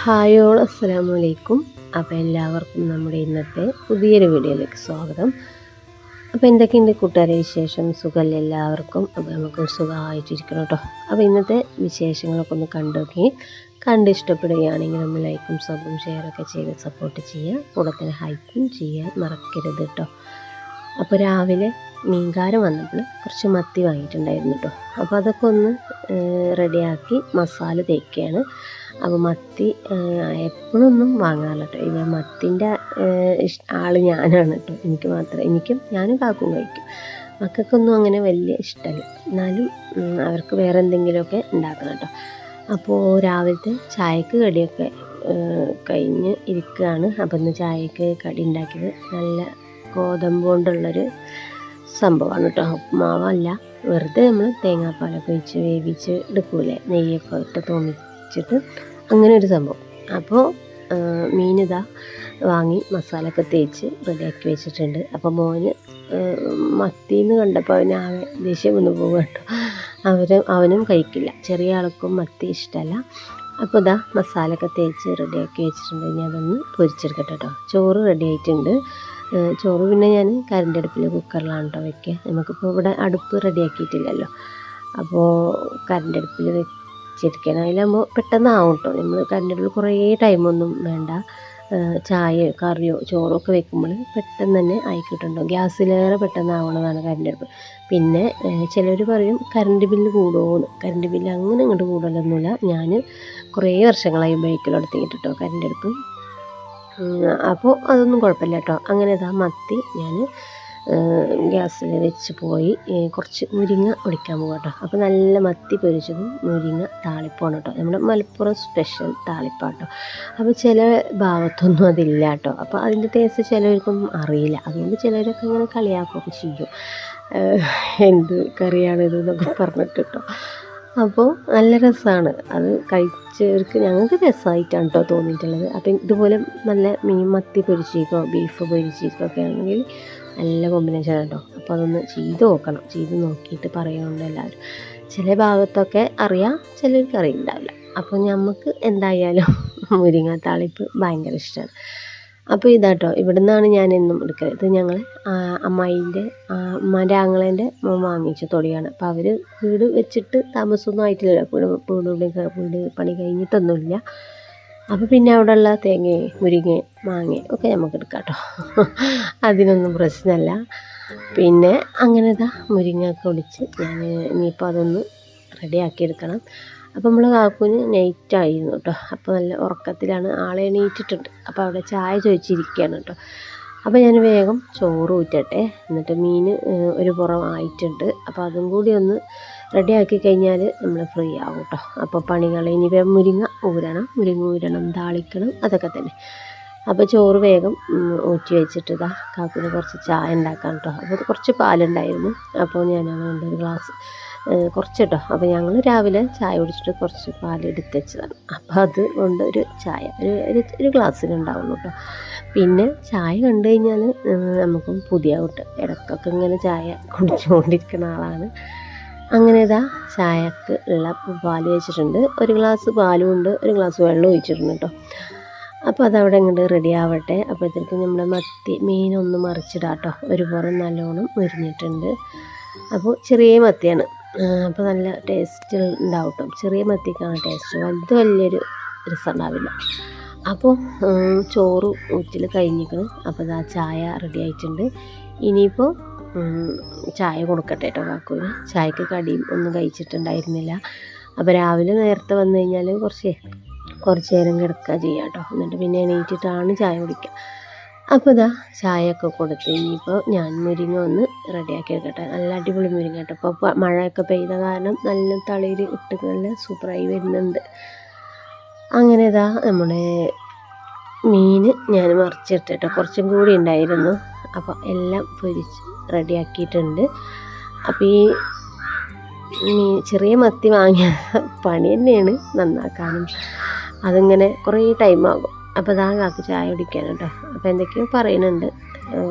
Hi all അസ്സലാമു അലൈക്കും. അപ്പോൾ എല്ലാവർക്കും നമ്മുടെ ഇന്നത്തെ പുതിയൊരു വീഡിയോയിലേക്ക് സ്വാഗതം. അപ്പോൾ എന്തൊക്കെയുണ്ട് കൂട്ടുകാരെ വിശേഷം? സുഖമല്ലേ എല്ലാവർക്കും? അപ്പോൾ നമുക്ക് സുഖമായിട്ടിരിക്കണം കേട്ടോ. അപ്പോൾ ഇന്നത്തെ വിശേഷങ്ങളൊക്കെ ഒന്ന് കണ്ട് ഇഷ്ടപ്പെടുകയാണെങ്കിൽ ഒന്ന് ലൈക്കും സബും ഷെയറൊക്കെ ചെയ്ത് സപ്പോർട്ട് ചെയ്യുക. കൂടെ തന്നെ ഹൈക്കും ചെയ്യാൻ മറക്കരുത് കേട്ടോ. അപ്പോൾ രാവിലെ മീൻകാരൻ വന്നപ്പോൾ കുറച്ച് മത്തി വാങ്ങിയിട്ടുണ്ടായിരുന്നു കേട്ടോ. അപ്പോൾ അതൊക്കെ ഒന്ന് റെഡിയാക്കി മസാല തേക്കുകയാണ്. അപ്പോൾ മത്തി എപ്പോഴൊന്നും വാങ്ങാറില്ല കേട്ടോ. ഇത് മത്തിൻ്റെ ആൾ ഞാനാണ് കേട്ടോ. ഞാനും കാക്കും കഴിക്കും. മക്കൾക്കൊന്നും അങ്ങനെ വലിയ ഇഷ്ടമല്ല. എന്നാലും അവർക്ക് വേറെ എന്തെങ്കിലുമൊക്കെ ഉണ്ടാക്കണം കേട്ടോ. അപ്പോൾ രാവിലത്തെ ചായക്ക് കടിയൊക്കെ കഴിഞ്ഞ് ഇരിക്കുകയാണ്. അപ്പോൾ ഇന്ന് ചായക്ക് കടി ഉണ്ടാക്കിയത് നല്ല ഗോതമ്പ് കൊണ്ടുള്ളൊരു സംഭവമാണ് കേട്ടോ. ഉപ്പുമാവല്ല, വെറുതെ നമ്മൾ തേങ്ങാപ്പാലൊക്കെ ഒഴിച്ച് വേവിച്ച് എടുക്കൂലേ, നെയ്യൊക്കെ ഇട്ട് തോന്നിച്ചിട്ട് അങ്ങനെ ഒരു സംഭവം. അപ്പോൾ മീനിതാ വാങ്ങി മസാലയൊക്കെ തേച്ച് റെഡിയാക്കി വെച്ചിട്ടുണ്ട്. അപ്പോൾ മോന് മത്തിന്ന് കണ്ടപ്പോൾ അവന് ദേഷ്യം വന്ന് പോകും കേട്ടോ. അവനും കഴിക്കില്ല, ചെറിയ ആൾക്കും മത്തി ഇഷ്ടമല്ല. അപ്പോൾ ഇതാ മസാലയൊക്കെ തേച്ച് റെഡിയാക്കി വെച്ചിട്ടുണ്ട്. ഇനി അതൊന്ന് പൊരിച്ചെടുക്കട്ടെ കേട്ടോ. ചോറ് റെഡി ആയിട്ടുണ്ട്. ചോറ് പിന്നെ ഞാൻ കറണ്ട് അടുപ്പിൽ കുക്കറിലാണ് കേട്ടോ വയ്ക്കുക. നമുക്കിപ്പോൾ ഇവിടെ അടുപ്പ് റെഡിയാക്കിയിട്ടില്ലല്ലോ. അപ്പോൾ കറണ്ട് അടുപ്പിൽ വെച്ചിരിക്കണം. അതിലാകുമ്പോൾ പെട്ടെന്നാവും കേട്ടോ. നമ്മൾ കറണ്ട് അടുപ്പിൽ കുറേ ടൈമൊന്നും വേണ്ട. ചായയോ കറിയോ ചോറോ ഒക്കെ വെക്കുമ്പോൾ പെട്ടെന്ന് തന്നെ ആയിക്കിട്ടുണ്ടോ. ഗ്യാസിലേറെ പെട്ടെന്നാവണതാണ് കറണ്ട് അടുപ്പ്. പിന്നെ ചിലർ പറയും കറണ്ട് ബില്ല് കൂടുമോയെന്ന്. കറണ്ട് ബില്ല് അങ്ങനെ ഇങ്ങോട്ട് കൂടുതലൊന്നുമില്ല. ഞാൻ കുറേ വർഷങ്ങളായി ഉപയോഗിക്കലെടുത്തിട്ട് കേട്ടോ കറണ്ട് അടുപ്പ്. അപ്പോൾ അതൊന്നും കുഴപ്പമില്ല കേട്ടോ. അങ്ങനെ ഇതാ മത്തി ഞാൻ ഗ്യാസിൽ വെച്ച് പോയി കുറച്ച് മുരിങ്ങ ഒടിക്കാൻ പോകും കേട്ടോ. അപ്പോൾ നല്ല മത്തി പൊരിച്ചതും മുരിങ്ങ താളിപ്പാണ് കേട്ടോ. നമ്മുടെ മലപ്പുറം സ്പെഷ്യൽ താളിപ്പാട്ടോ. അപ്പോൾ ചില ഭാഗത്തൊന്നും അതില്ല കേട്ടോ. അപ്പോൾ അതിൻ്റെ ടേസ്റ്റ് ചിലവർക്കൊന്നും അറിയില്ല. അതുകൊണ്ട് ചിലരൊക്കെ ഇങ്ങനെ കളിയാക്കുകയൊക്കെ ചെയ്യും, എന്ത് കറിയാണിത് എന്നൊക്കെ പറഞ്ഞിട്ട് കേട്ടോ. അപ്പോൾ നല്ല രസമാണ് അത് കഴിച്ചവർക്ക്. ഞങ്ങൾക്ക് രസമായിട്ടാണ് കേട്ടോ തോന്നിയിട്ടുള്ളത്. അപ്പം ഇതുപോലെ നല്ല മത്തി പൊരിച്ചേക്കോ ബീഫ് പൊരിച്ചേക്കോ ഒക്കെ ആണെങ്കിൽ നല്ല കോമ്പിനേഷൻ കേട്ടോ. അപ്പോൾ അതൊന്ന് ചെയ്ത് നോക്കണം. ചെയ്ത് നോക്കിയിട്ട് പറയുന്നുണ്ട് എല്ലാവരും. ചില ഭാഗത്തൊക്കെ അറിയാം, ചിലർക്ക് അറിയുന്നുണ്ടാവില്ല. അപ്പോൾ നമുക്ക് എന്തായാലും മുരിങ്ങ താളിപ്പ് ഭയങ്കര ഇഷ്ടമാണ്. അപ്പോൾ ഇതാട്ടോ, ഇവിടെ നിന്നാണ് ഞാൻ എന്നും എടുക്കല്. ഇത് ഞങ്ങൾ ഉമ്മാൻ്റെ ആങ്ങളേൻ്റെ മോൻ വാങ്ങിച്ച തൊടിയാണ്. അപ്പോൾ അവർ വീട് വെച്ചിട്ട് താമസമൊന്നും ആയിട്ടില്ലല്ലോ. വീട് പണി കഴിഞ്ഞിട്ടൊന്നുമില്ല. അപ്പോൾ പിന്നെ അവിടെയുള്ള തേങ്ങയും മുരിങ്ങയും മാങ്ങയും ഒക്കെ നമുക്ക് എടുക്കാം കേട്ടോ. അതിനൊന്നും പ്രശ്നമല്ല. പിന്നെ അങ്ങനെ ഇതാ മുരിങ്ങയൊക്കെ ഒടിച്ച് ഞാൻ ഇനിയിപ്പോൾ അതൊന്ന് റെഡിയാക്കിയെടുക്കണം. അപ്പോൾ നമ്മൾ കാക്കുവിന് നൈറ്റായിരുന്നു കേട്ടോ. അപ്പോൾ നല്ല ഉറക്കത്തിലാണ്, ആളെ എണീറ്റിട്ടുണ്ട്. അപ്പോൾ അവിടെ ചായ ചോദിച്ചിരിക്കുകയാണ് കേട്ടോ. അപ്പോൾ ഞാൻ വേഗം ചോറ് ഊറ്റട്ടെ. എന്നിട്ട് മീൻ ഒരു പുറം ആയിട്ടുണ്ട്. അപ്പോൾ അതും കൂടി ഒന്ന് റെഡിയാക്കി കഴിഞ്ഞാൽ നമ്മൾ ഫ്രീ ആവും കേട്ടോ. അപ്പോൾ പണികൾ ഇനിയിപ്പോൾ മുരിങ്ങ ഊരണം, താളിക്കണം, അതൊക്കെ തന്നെ. അപ്പോൾ ചോറ് വേഗം ഊറ്റി വെച്ചിട്ട് ഇതാ കാക്കുവിന് കുറച്ച് ചായ ഉണ്ടാക്കാം കേട്ടോ. അപ്പോൾ കുറച്ച് പാലുണ്ടായിരുന്നു. അപ്പോൾ ഞാനത് ഒരു ഗ്ലാസ് കുറച്ച് കേട്ടോ. അപ്പോൾ ഞങ്ങൾ രാവിലെ ചായ കുടിച്ചിട്ട് കുറച്ച് പാലെടുത്ത് വെച്ചതാണ്. അപ്പോൾ അത് കൊണ്ട് ഒരു ചായ ഒരു ഗ്ലാസ്സിലുണ്ടാവുള്ളൂ കേട്ടോ. പിന്നെ ചായ കണ്ടു കഴിഞ്ഞാൽ നമുക്കും പുതിയ കിട്ടും. ഇടയ്ക്കൊക്കെ ഇങ്ങനെ ചായ കുടിച്ചുകൊണ്ടിരിക്കുന്ന ആളാണ്. അങ്ങനെ ഇതാ ചായക്ക് ഉള്ള പാൽ വെച്ചിട്ടുണ്ട്. ഒരു ഗ്ലാസ് പാലും ഉണ്ട്, ഒരു ഗ്ലാസ് വെള്ളം ഒഴിച്ചിട്ടുണ്ട് കേട്ടോ. അപ്പോൾ അതവിടെ ഇങ്ങോട്ട് റെഡി ആവട്ടെ. അപ്പോഴത്തേക്കും നമ്മുടെ മീനൊന്ന് മറിച്ചിടാം കേട്ടോ. ഒരു പുറം നല്ലോണം മുരിഞ്ഞിട്ടുണ്ട്. അപ്പോൾ ചെറിയ മത്തിയാണ്. അപ്പോൾ നല്ല ടേസ്റ്റ് ഉണ്ടാവും കേട്ടോ. ചെറിയ മത്തിക്കാണ് ടേസ്റ്റ്, വലിയൊരു രസം ഉണ്ടാവില്ല. അപ്പോൾ ചോറ് ഊറ്റിൽ കഴിഞ്ഞിരിക്കണം. അപ്പോൾ ഇതാ ചായ റെഡി ആയിട്ടുണ്ട്. ഇനിയിപ്പോൾ ചായ കൊടുക്കട്ടെ കേട്ടോ കാക്കുവിന്. ചായക്ക് കടിയും ഒന്നും കഴിച്ചിട്ടുണ്ടായിരുന്നില്ല. അപ്പോൾ രാവിലെ നേരത്തെ വന്നു കഴിഞ്ഞാൽ കുറച്ച് നേരം കിടക്കുക ചെയ്യാം കേട്ടോ. എന്നിട്ട് പിന്നെ എണീറ്റിട്ടാണ് ചായ കുടിക്കുക. അപ്പോൾ ഇതാ ചായയൊക്കെ കൊടുത്ത് ഇനിയിപ്പോൾ ഞാൻ മുരിങ്ങ ഒന്ന് റെഡിയാക്കി എടുക്കട്ടെ. നല്ല അടിപൊളി മുരിങ്ങ കേട്ടോ. ഇപ്പോൾ മഴയൊക്കെ പെയ്ത കാരണം നല്ല തളിർ ഇട്ട് നല്ല സൂപ്പറായി വരുന്നുണ്ട്. അങ്ങനെ ഇതാ നമ്മുടെ മീൻ ഞാൻ മറിച്ചിട്ടിട്ടോ. കുറച്ചും കൂടി ഉണ്ടായിരുന്നു. അപ്പോൾ എല്ലാം പൊരിച്ച് റെഡിയാക്കിയിട്ടുണ്ട്. അപ്പോൾ ഈ ചെറിയ മത്തി വാങ്ങിയ പണി തന്നെയാണ് നന്നാക്കാനും. അതിങ്ങനെ കുറേ ടൈമാകും. അപ്പോൾ ഇതാ കാക്ക് ചായ കുടിക്കാൻ കേട്ടോ. അപ്പോൾ എന്തൊക്കെയോ പറയുന്നുണ്ട്,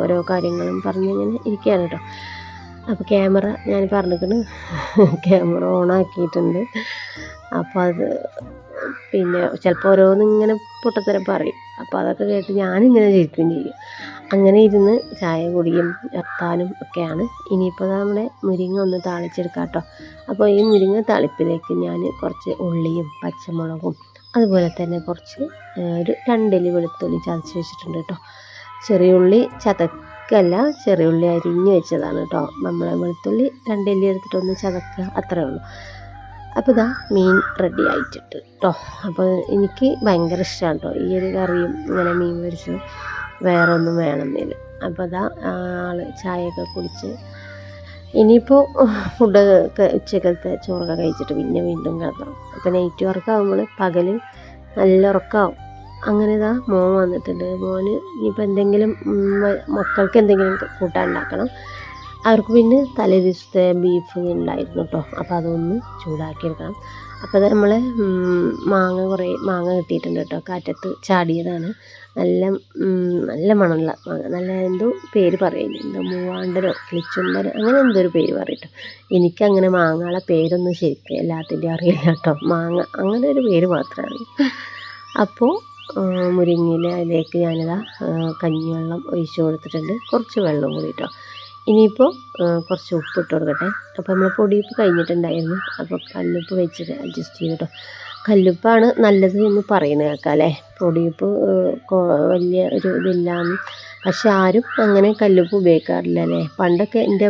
ഓരോ കാര്യങ്ങളും പറഞ്ഞിങ്ങനെ ഇരിക്കുകയാണ് കേട്ടോ. അപ്പോൾ ക്യാമറ ഞാൻ പറഞ്ഞിരിക്കുന്നു, ക്യാമറ ഓണാക്കിയിട്ടുണ്ട്. അപ്പോൾ അത് പിന്നെ ചിലപ്പോൾ ഓരോന്നിങ്ങനെ പൊട്ടത്തരം പറയും. അപ്പോൾ അതൊക്കെ കേട്ട് ഞാനിങ്ങനെ ചിരിക്കുകയും ചെയ്യും. അങ്ങനെ ഇരുന്ന് ചായ കുടിയും വർത്താനും ഒക്കെയാണ്. ഇനിയിപ്പോൾ നമ്മുടെ മുരിങ്ങ ഒന്ന് താളിച്ചെടുക്കാം കേട്ടോ. അപ്പോൾ ഈ മുരിങ്ങ താളിപ്പിലേക്ക് ഞാൻ കുറച്ച് ഉള്ളിയും പച്ചമുളകും അതുപോലെ തന്നെ കുറച്ച് ഒരു 2 അല്ലി വെളുത്തുള്ളി ചതച്ച് വെച്ചിട്ടുണ്ട് കേട്ടോ. ചെറിയ ഉള്ളി ചതക്കല്ല, ചെറിയ ഉള്ളി അരിഞ്ഞ് വെച്ചതാണ് കേട്ടോ. നമ്മളെ വെളുത്തുള്ളി 2 അല്ലി എടുത്തിട്ടൊന്ന് ചതക്കുക, അത്രേ ഉള്ളൂ. അപ്പോൾ ഇതാ മീൻ റെഡി ആയിട്ടുണ്ട് കേട്ടോ. അപ്പോൾ എനിക്ക് ഭയങ്കര ഇഷ്ടമാണ് കേട്ടോ ഈ ഒരു കറിയും ഇങ്ങനെ മീൻ പൊരിച്ചത്, വേറെ ഒന്നും വേണമെന്നില്ല. അപ്പോൾ അതാ ചായയൊക്കെ കുടിച്ച് ഇനിയിപ്പോൾ ഫുഡൊക്കെ ഉച്ചക്കലത്തെ ചോറൊക്കെ കഴിച്ചിട്ട് പിന്നെ വീണ്ടും കിടക്കണം. അപ്പോൾ നൈറ്റ് വർക്കാകുമ്പോൾ പകൽ നല്ല ഉറക്കമാവും. അങ്ങനെ ഇതാ മോൻ വന്നിട്ടുണ്ട്. മോന് ഇനിയിപ്പോൾ എന്തെങ്കിലും മക്കൾക്ക് എന്തെങ്കിലും കൂട്ടാൻ ഉണ്ടാക്കണം. അവർക്ക് പിന്നെ തലേ ദിവസത്തെ ബീഫ് ഉണ്ടായിരുന്നു കേട്ടോ. അപ്പോൾ അതൊന്ന് ചൂടാക്കിയെടുക്കണം. അപ്പോൾ അത് നമ്മൾ കുറേ മാങ്ങ കിട്ടിയിട്ടുണ്ട് കേട്ടോ. കാറ്റത്ത് ചാടിയതാണ്. നല്ല മണമുള്ള മാങ്ങ. നല്ല എന്തോ പേര് പറയുന്നു, എന്തോ മൂവാണ്ടനോ കിളിച്ചുണ്ടനോ അങ്ങനെ എന്തോ ഒരു പേര് പറയട്ടോ. എനിക്കങ്ങനെ മാങ്ങകളെ പേരൊന്നും ശരിക്കും എല്ലാത്തിൻ്റെയും അറിയില്ല കേട്ടോ. മാങ്ങ അങ്ങനെ ഒരു പേര് മാത്രമേ അറിയൂ. അപ്പോൾ മുരിങ്ങയിലേക്ക് ഞാനിതാ കഞ്ഞിവെള്ളം ഒഴിച്ച് കൊടുത്തിട്ടുണ്ട്, കുറച്ച് വെള്ളം കൂടി കേട്ടോ. ഇനിയിപ്പോൾ കുറച്ച് ഉപ്പിട്ട് കൊടുക്കട്ടെ. അപ്പോൾ നമ്മൾ പൊടിയുപ്പ് കഴിഞ്ഞിട്ടുണ്ടായിരുന്നു. അപ്പോൾ കല്ലുപ്പ് വെച്ചിട്ട് അഡ്ജസ്റ്റ് ചെയ്തു കേട്ടോ. കല്ലുപ്പാണ് നല്ലത് എന്ന് പറയുന്നത് കേൾക്കാം അല്ലേ. പൊടിയുപ്പ് വലിയ ഒരു ഇതില്ലാന്ന്, പക്ഷെ ആരും അങ്ങനെ കല്ലുപ്പ് ഉപയോഗിക്കാറില്ല അല്ലേ. പണ്ടൊക്കെ എൻ്റെ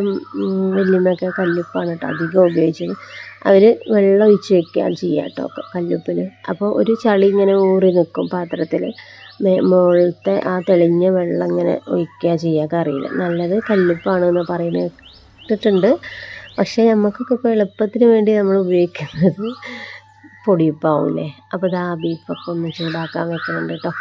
വല്യമ്മയൊക്കെ കല്ലുപ്പാണ് കേട്ടോ അധികം ഉപയോഗിച്ചത്. അവർ വെള്ളം ഒഴിച്ച് വെക്കുകയാണ് ചെയ്യുക കേട്ടോ കല്ലുപ്പിൽ. അപ്പോൾ ഒരു ചളി ഇങ്ങനെ ഊറി നിൽക്കും പാത്രത്തിൽ. മുകളിലത്തെ ആ തെളിഞ്ഞ വെള്ളം ഇങ്ങനെ ഒഴിക്കുക ചെയ്യുക കറിയിൽ. നല്ലത് കല്ലുപ്പാണെന്ന് പറയുന്നിട്ടുണ്ട്. പക്ഷേ നമുക്കൊക്കെ ഇപ്പോൾ എളുപ്പത്തിന് വേണ്ടി നമ്മൾ ഉപയോഗിക്കുന്നത് പൊടിയുപ്പാവില്ലേ. അപ്പോൾ ഇതാ ബീഫൊക്കെ ഒന്ന് ചൂടാക്കാൻ വെക്കുന്നുണ്ട് കേട്ടോ.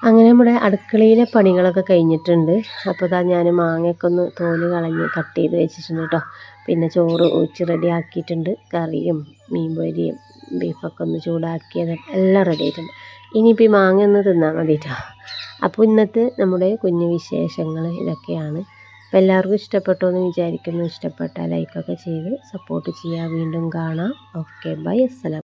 അങ്ങനെ നമ്മുടെ അടുക്കളയിലെ പണികളൊക്കെ കഴിഞ്ഞിട്ടുണ്ട്. അപ്പോൾ ഇതാ ഞാൻ മാങ്ങയൊക്കെ ഒന്ന് തോല് കളഞ്ഞ് കട്ട് ചെയ്ത് വെച്ചിട്ടുണ്ട് കേട്ടോ. പിന്നെ ചോറ് ഒഴിച്ച് റെഡി ആക്കിയിട്ടുണ്ട്. കറിയും മീൻ പൊരിയും ബീഫൊക്കെ ഒന്ന് ചൂടാക്കിയത് എല്ലാം റെഡി ആയിട്ടുണ്ട്. ഇനിയിപ്പോൾ ഈ മാങ്ങ ഒന്ന് തിന്നാൽ മതി കേട്ടോ. അപ്പോൾ ഇന്നത്തെ നമ്മുടെ കുഞ്ഞു വിശേഷങ്ങൾ ഇതൊക്കെയാണ്. അപ്പോൾ എല്ലാവർക്കും ഇഷ്ടപ്പെട്ടു എന്ന് വിചാരിക്കുന്നു. ഇഷ്ടപ്പെട്ടാൽ ലൈക്കൊക്കെ ചെയ്ത് സപ്പോർട്ട് ചെയ്യുക. വീണ്ടും കാണാം. ഓക്കെ, ബൈ, അസ്സലാം.